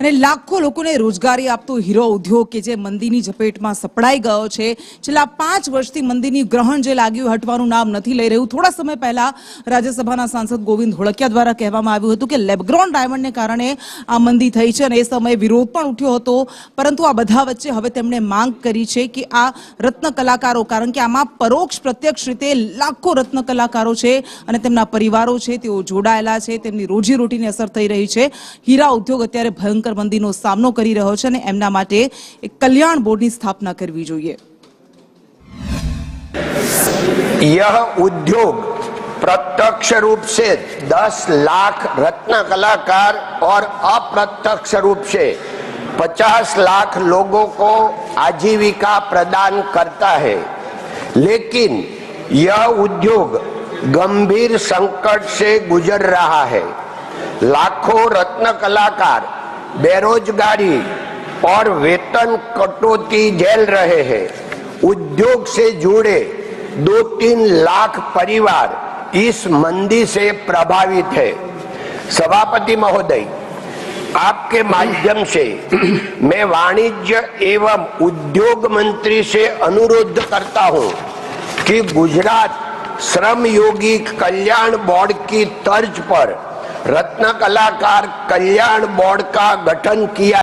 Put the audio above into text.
અને લાખો લોકોને રોજગારી આપતો હીરો ઉદ્યોગ કે જે મંદીની ઝપેટમાં સપડાઈ ગયો છે, છેલ્લા 5 વર્ષથી મંદીની ગ્રહણ જે લાગ્યું હટવાનું નામ નથી લઈ રહ્યું. થોડા સમય પહેલા રાજ્યસભાના સાંસદ ગોવિંદ ધોળકિયા દ્વારા કહેવામાં આવ્યું હતું કે લેબગ્રોન ડાયમંડને કારણે આ મંદી થઈ છે અને એ સમયે વિરોધ પણ ઉઠ્યો હતો. પરંતુ આ બધા વચ્ચે હવે તેમણે માંગ કરી છે કે આ રત્ન કલાકારો, કારણ કે આમાં પરોક્ષ પ્રત્યક્ષ રીતે લાખો રત્ન કલાકારો છે અને તેમના પરિવારો છે, તેઓ જોડાયેલા છે, તેમની રોજીરોટીને અસર થઈ રહી છે. હીરા ઉદ્યોગ અત્યારે ભયંકર મંદીનો સામનો કરી રહ્યો છે અને એમના માટે એક કલ્યાણ બોર્ડની સ્થાપના કરવી જોઈએ. यह उद्योग प्रत्यक्ष रूप से 10 लाख रत्न कलाकार और अप्रत्यक्ष रूप से 50 लाख लोगों को आजीविका प्रदान करता है, लेकिन यह उद्योग गंभीर संकट से गुजर रहा है. लाखों रत्न कलाकार बेरोजगारी और वेतन कटौती झेल रहे हैं. उद्योग से जुड़े 2-3 लाख परिवार इस मंदी से प्रभावित है. सभापति महोदय, आपके माध्यम से मैं वाणिज्य एवं उद्योग मंत्री से अनुरोध करता हूं कि गुजरात श्रम योगी कल्याण बोर्ड की तर्ज पर रत्न कलाकार कल्याण बोर्ड का गठन किया